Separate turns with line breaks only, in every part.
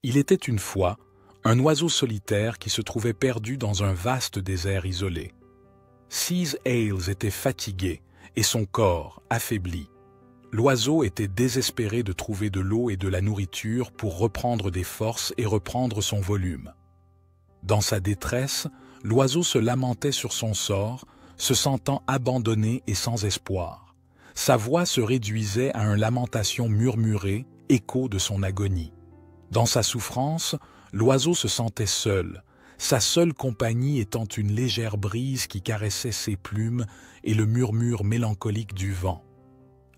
Il était une fois un oiseau solitaire qui se trouvait perdu dans un vaste désert isolé. Seas Hales était fatigué et son corps affaibli. L'oiseau était désespéré de trouver de l'eau et de la nourriture pour reprendre des forces et reprendre son volume. Dans sa détresse, l'oiseau se lamentait sur son sort, se sentant abandonné et sans espoir. Sa voix se réduisait à une lamentation murmurée, écho de son agonie. Dans sa souffrance, l'oiseau se sentait seul, sa seule compagnie étant une légère brise qui caressait ses plumes et le murmure mélancolique du vent.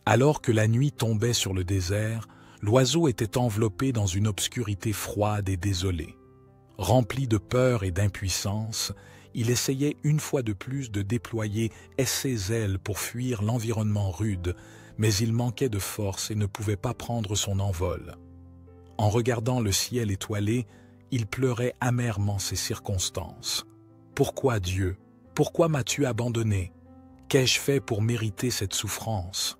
Alors que la nuit tombait sur le désert, l'oiseau était enveloppé dans une obscurité froide et désolée. Rempli de peur et d'impuissance, il essayait une fois de plus de déployer ses ailes pour fuir l'environnement rude, mais il manquait de force et ne pouvait pas prendre son envol. En regardant le ciel étoilé, il pleurait amèrement ces circonstances. « Pourquoi Dieu? Pourquoi m'as-tu abandonné? Qu'ai-je fait pour mériter cette souffrance?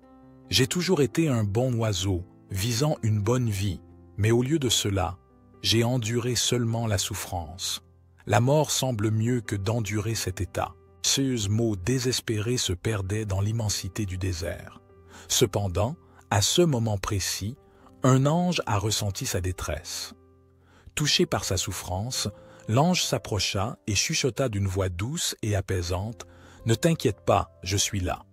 J'ai toujours été un bon oiseau, visant une bonne vie, mais au lieu de cela, j'ai enduré seulement la souffrance. La mort semble mieux que d'endurer cet état. » Ces mots désespérés se perdaient dans l'immensité du désert. Cependant, à ce moment précis, un ange a ressenti sa détresse. Touché par sa souffrance, l'ange s'approcha et chuchota d'une voix douce et apaisante « Ne t'inquiète pas, je suis là. »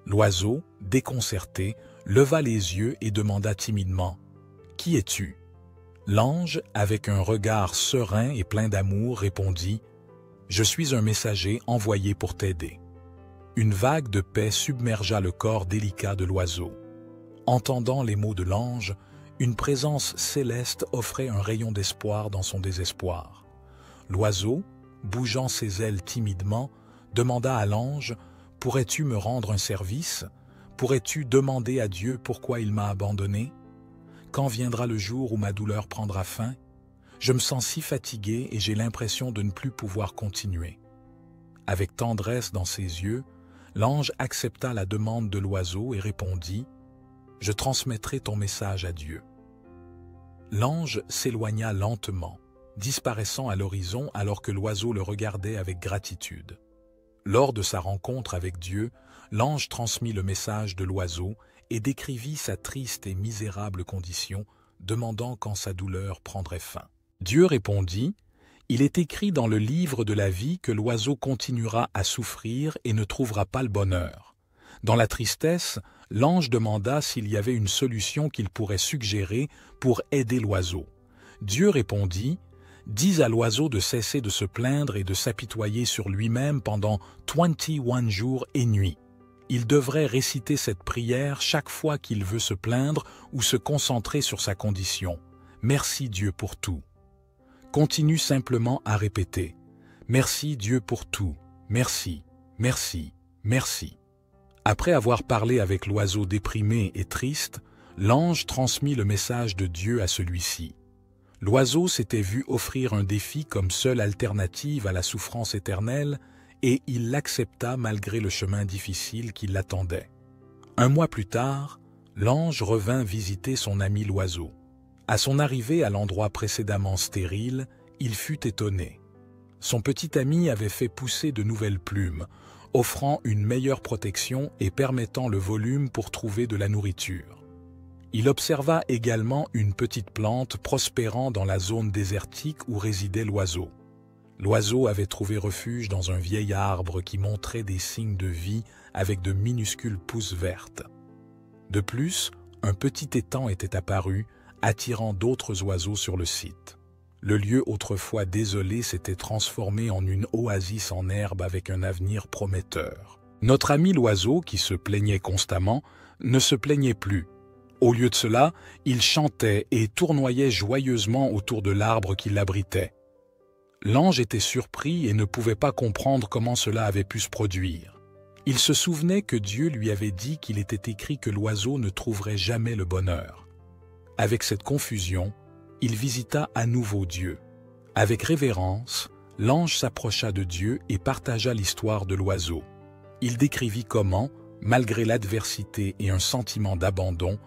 L'oiseau, déconcerté, leva les yeux et demanda timidement « Qui es-tu » L'ange, avec un regard serein et plein d'amour, répondit « Je suis un messager envoyé pour t'aider. » Une vague de paix submergea le corps délicat de l'oiseau. Entendant les mots de l'ange, une présence céleste offrait un rayon d'espoir dans son désespoir. L'oiseau, bougeant ses ailes timidement, demanda à l'ange « Pourrais-tu me rendre un service? Pourrais-tu demander à Dieu pourquoi il m'a abandonné? Quand viendra le jour où ma douleur prendra fin? Je me sens si fatigué et j'ai l'impression de ne plus pouvoir continuer. » Avec tendresse dans ses yeux, l'ange accepta la demande de l'oiseau et répondit « Je transmettrai ton message à Dieu. » L'ange s'éloigna lentement, disparaissant à l'horizon alors que l'oiseau le regardait avec gratitude. Lors de sa rencontre avec Dieu, l'ange transmit le message de l'oiseau et décrivit sa triste et misérable condition, demandant quand sa douleur prendrait fin. Dieu répondit « Il est écrit dans le livre de la vie que l'oiseau continuera à souffrir et ne trouvera pas le bonheur. » Dans la tristesse, l'ange demanda s'il y avait une solution qu'il pourrait suggérer pour aider l'oiseau. Dieu répondit « Dis à l'oiseau de cesser de se plaindre et de s'apitoyer sur lui-même pendant 21 jours et nuits. Il devrait réciter cette prière chaque fois qu'il veut se plaindre ou se concentrer sur sa condition. Merci Dieu pour tout. Continue simplement à répéter « Merci Dieu pour tout. Merci, merci, merci. » Après avoir parlé avec l'oiseau déprimé et triste, l'ange transmit le message de Dieu à celui-ci. L'oiseau s'était vu offrir un défi comme seule alternative à la souffrance éternelle et il l'accepta malgré le chemin difficile qui l'attendait. Un mois plus tard, l'ange revint visiter son ami l'oiseau. À son arrivée à l'endroit précédemment stérile, il fut étonné. Son petit ami avait fait pousser de nouvelles plumes, offrant une meilleure protection et permettant le volume pour trouver de la nourriture. Il observa également une petite plante prospérant dans la zone désertique où résidait l'oiseau. L'oiseau avait trouvé refuge dans un vieil arbre qui montrait des signes de vie avec de minuscules pousses vertes. De plus, un petit étang était apparu, attirant d'autres oiseaux sur le site. Le lieu autrefois désolé s'était transformé en une oasis en herbe avec un avenir prometteur. Notre ami l'oiseau, qui se plaignait constamment, ne se plaignait plus. Au lieu de cela, il chantait et tournoyait joyeusement autour de l'arbre qui l'abritait. L'ange était surpris et ne pouvait pas comprendre comment cela avait pu se produire. Il se souvenait que Dieu lui avait dit qu'il était écrit que l'oiseau ne trouverait jamais le bonheur. Avec cette confusion, il visita à nouveau Dieu. Avec révérence, l'ange s'approcha de Dieu et partagea l'histoire de l'oiseau. Il décrivit comment, malgré l'adversité et un sentiment d'abandon,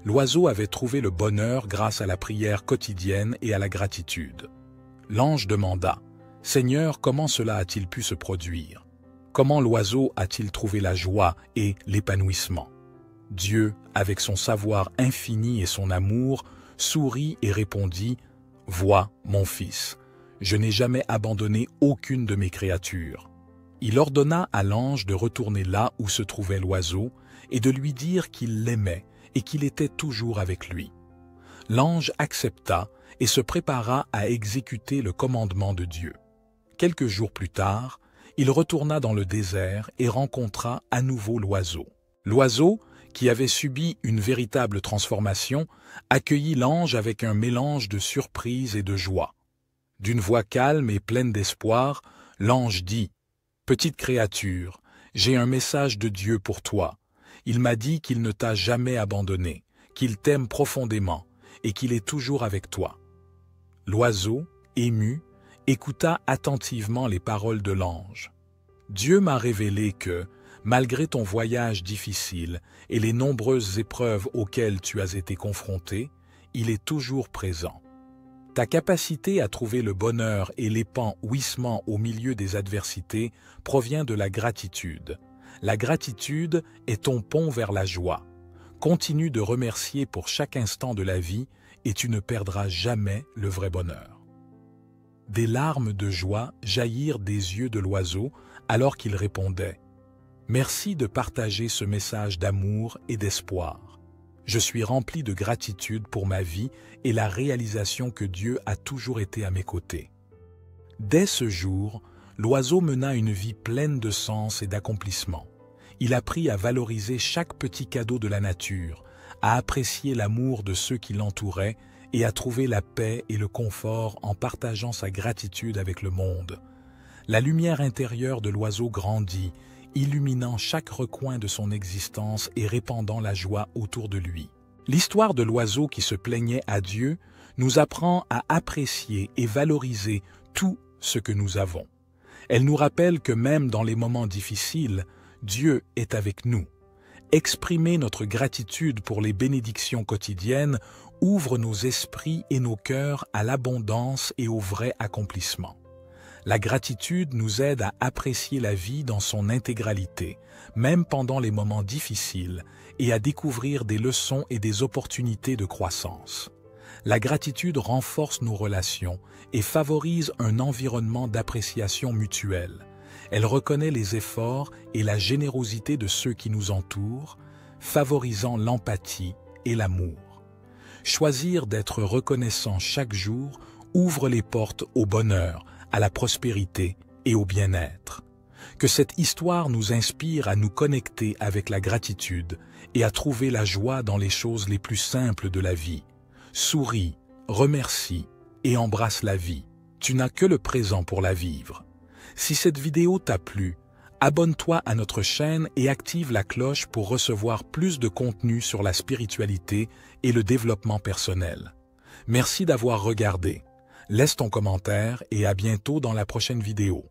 L'oiseau avait trouvé le bonheur grâce à la prière quotidienne et à la gratitude. L'ange demanda, « Seigneur, comment cela a-t-il pu se produire? Comment l'oiseau a-t-il trouvé la joie et l'épanouissement ?» Dieu, avec son savoir infini et son amour, sourit et répondit, « Vois, mon fils, je n'ai jamais abandonné aucune de mes créatures. » Il ordonna à l'ange de retourner là où se trouvait l'oiseau et de lui dire qu'il l'aimait et qu'il était toujours avec lui. L'ange accepta et se prépara à exécuter le commandement de Dieu. Quelques jours plus tard, il retourna dans le désert et rencontra à nouveau l'oiseau. L'oiseau, qui avait subi une véritable transformation, accueillit l'ange avec un mélange de surprise et de joie. D'une voix calme et pleine d'espoir, l'ange dit, « Petite créature, j'ai un message de Dieu pour toi. Il m'a dit qu'il ne t'a jamais abandonné, qu'il t'aime profondément et qu'il est toujours avec toi. » L'oiseau, ému, écouta attentivement les paroles de l'ange. « Dieu m'a révélé que, malgré ton voyage difficile et les nombreuses épreuves auxquelles tu as été confronté, il est toujours présent. Ta capacité à trouver le bonheur et l'épanouissement au milieu des adversités provient de la gratitude. La gratitude est ton pont vers la joie. Continue de remercier pour chaque instant de la vie et tu ne perdras jamais le vrai bonheur. » Des larmes de joie jaillirent des yeux de l'oiseau alors qu'il répondait « Merci de partager ce message d'amour et d'espoir. Je suis rempli de gratitude pour ma vie et la réalisation que Dieu a toujours été à mes côtés. » Dès ce jour, l'oiseau mena une vie pleine de sens et d'accomplissement. Il apprit à valoriser chaque petit cadeau de la nature, à apprécier l'amour de ceux qui l'entouraient et à trouver la paix et le confort en partageant sa gratitude avec le monde. La lumière intérieure de l'oiseau grandit, illuminant chaque recoin de son existence et répandant la joie autour de lui. L'histoire de l'oiseau qui se plaignait à Dieu nous apprend à apprécier et valoriser tout ce que nous avons. Elle nous rappelle que même dans les moments difficiles, Dieu est avec nous. Exprimer notre gratitude pour les bénédictions quotidiennes ouvre nos esprits et nos cœurs à l'abondance et au vrai accomplissement. La gratitude nous aide à apprécier la vie dans son intégralité, même pendant les moments difficiles, et à découvrir des leçons et des opportunités de croissance. La gratitude renforce nos relations et favorise un environnement d'appréciation mutuelle. Elle reconnaît les efforts et la générosité de ceux qui nous entourent, favorisant l'empathie et l'amour. Choisir d'être reconnaissant chaque jour ouvre les portes au bonheur, à la prospérité et au bien-être. Que cette histoire nous inspire à nous connecter avec la gratitude et à trouver la joie dans les choses les plus simples de la vie. Souris, remercie et embrasse la vie. Tu n'as que le présent pour la vivre. Si cette vidéo t'a plu, abonne-toi à notre chaîne et active la cloche pour recevoir plus de contenu sur la spiritualité et le développement personnel. Merci d'avoir regardé. Laisse ton commentaire et à bientôt dans la prochaine vidéo.